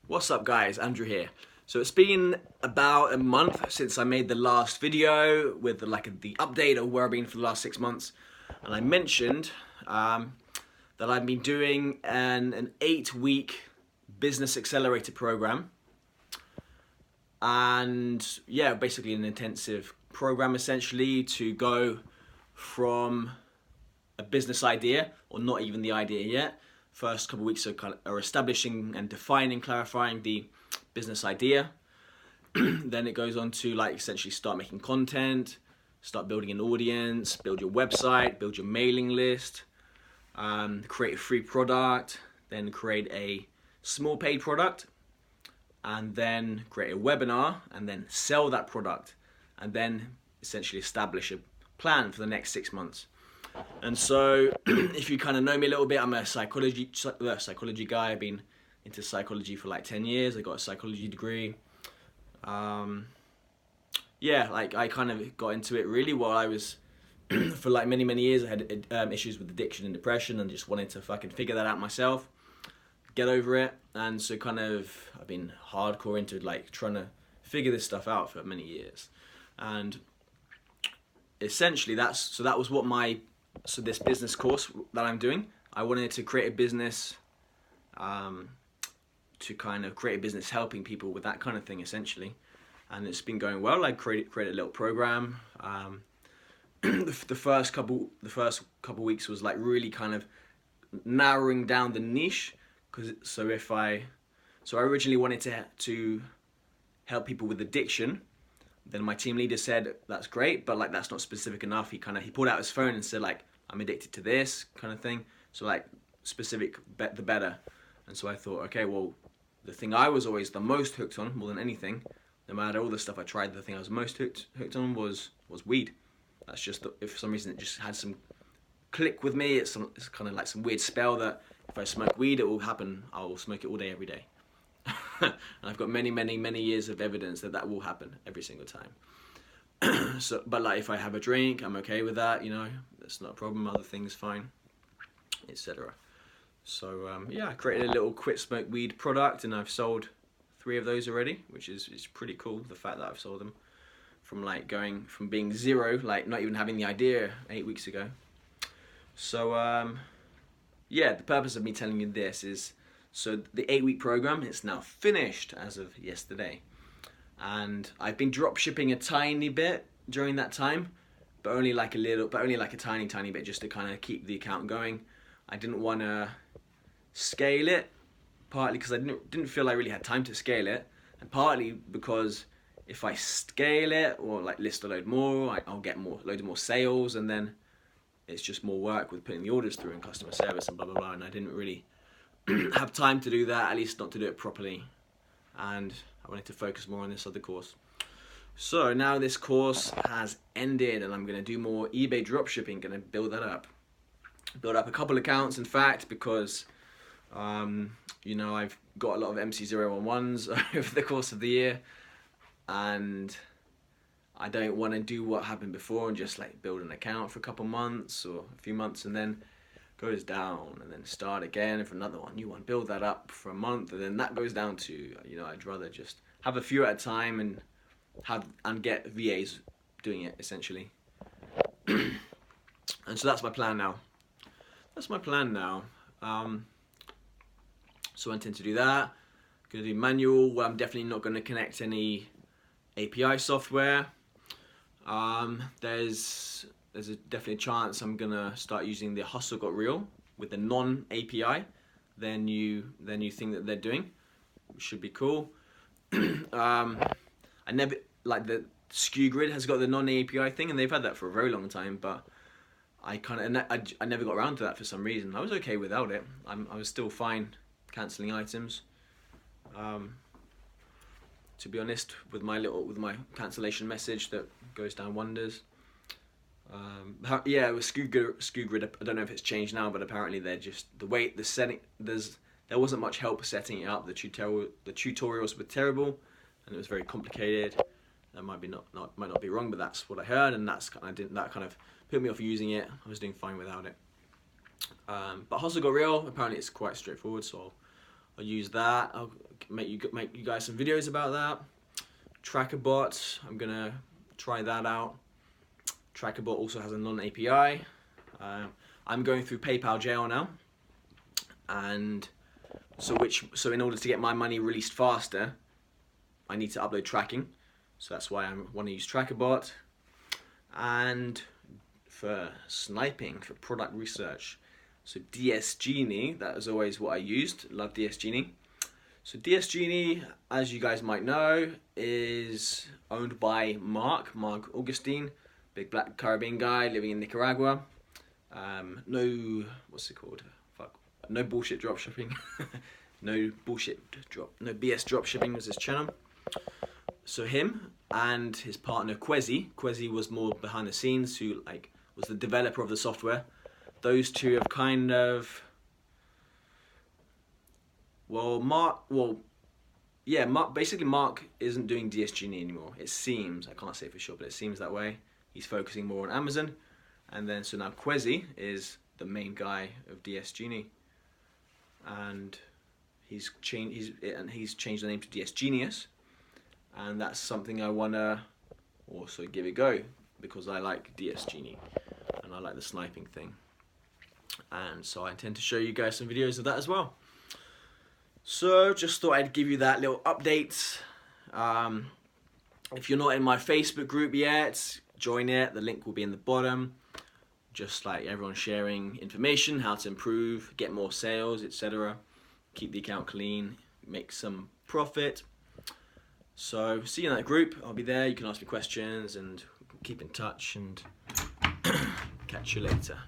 What's up guys, Andrew here. So it's been about a month since I made the last video with the update of where I've been for the last 6 months, and I mentioned that I've been doing an 8-week business accelerator program, and yeah, basically an intensive program essentially to go from a business idea, or not even the idea yet. First couple of weeks are establishing and defining, clarifying the business idea. Then it goes on to essentially start making content, start building an audience, build your website, build your mailing list, create a free product, then create a small paid product, and then create a webinar, and then sell that product, and then essentially establish a plan for the next 6 months. And so, if you kind of know me a little bit, I'm a psychology guy. I've been into psychology for like 10 years. I got a psychology degree. Yeah, I kind of got into it really while I was, for like many years, I had issues with addiction and depression, and just wanted to fucking figure that out myself, get over it. And so I've been hardcore into trying to figure this stuff out for many years. And essentially this business course that I'm doing, I wanted to create a business, helping people with that kind of thing essentially, and it's been going well. I created a little program. The first couple weeks was really kind of narrowing down the niche, I originally wanted to help people with addiction. Then my team leader said, that's great, but that's not specific enough. He pulled out his phone and said I'm addicted to this kind of thing. So specific, the better. And so I thought, okay, well, the thing I was always the most hooked on, more than anything, no matter all the stuff I tried, the thing I was most hooked on was weed. That's just, if for some reason it just had some click with me, it's kind of like some weird spell that if I smoke weed, it will happen. I will smoke it all day, every day. And I've got many years of evidence that will happen every single time. So, but if I have a drink, I'm okay with that, that's not a problem. Other things, fine, etc. So yeah, I created a little quit smoke weed product, and I've sold 3 of those already, which is pretty cool. The fact that I've sold them from going from being zero, not even having the idea 8 weeks ago. So yeah, the purpose of me telling you this is, so the 8-week program is now finished as of yesterday, and I've been drop shipping a tiny bit during that time, but only a tiny bit, just to kind of keep the account going. I didn't want to scale it, partly because I didn't feel I really had time to scale it, and partly because if I scale it or list a load more, I'll get loads more sales, and then it's just more work with putting the orders through and customer service and blah blah blah, and I didn't really have time to do that, at least not to do it properly, and I wanted to focus more on this other course. So now this course has ended, and I'm going to do more eBay dropshipping. Going to build up a couple accounts, in fact, because I've got a lot of MC011s over the course of the year, and I don't want to do what happened before and just build an account for a couple months or a few months and then goes down, and then start again for another one, new one, build that up for a month, and then that goes down to, I'd rather just have a few at a time and get VAs doing it essentially. And so that's my plan now. So I intend to do that. Gonna do manual, where I'm definitely not gonna connect any API software. There's definitely a chance I'm gonna start using the Hustle Got Real with the non-API their new thing that they're doing, which should be cool. I never the SKU Grid has got the non-API thing, and they've had that for a very long time, but I never got around to that for some reason. I was okay without it. I was still fine cancelling items. To be honest, with my cancellation message, that goes down wonders. Yeah, with SKU Grid, I don't know if it's changed now, but apparently they're just there wasn't much help setting it up. The tutorials were terrible, and it was very complicated. That might not be wrong, but that's what I heard, and that kind of put me off using it. I was doing fine without it. But Hustle Got Real, apparently it's quite straightforward, so I'll use that. I'll make you guys some videos about that. TrackerBot, I'm gonna try that out. TrackerBot also has a non-API. I'm going through PayPal jail now, and so in order to get my money released faster, I need to upload tracking. So that's why I want to use TrackerBot. And for sniping, for product research, so DS Genie, that is always what I used. Love DS Genie. So DS Genie, as you guys might know, is owned by Mark Augustine, big black Caribbean guy living in Nicaragua. No, what's it called? Fuck. No bullshit dropshipping. No BS dropshipping was his channel. So him and his partner Quezi was more behind the scenes, who was the developer of the software. Those two have kind of, Mark isn't doing DS Genie anymore. It seems, I can't say for sure, but it seems that way. He's focusing more on Amazon. And then so now Quezi is the main guy of DS Genie. And he's changed the name to DS Genius. And that's something I wanna also give a go, because I like DS Genie and I like the sniping thing. And so I intend to show you guys some videos of that as well. So just thought I'd give you that little update. If you're not in my Facebook group yet, join it. The link will be in the bottom. Just like everyone sharing information, how to improve, get more sales, etc. Keep the account clean, make some profit. So see you in that group. I'll be there. You can ask me questions and keep in touch, and catch you later.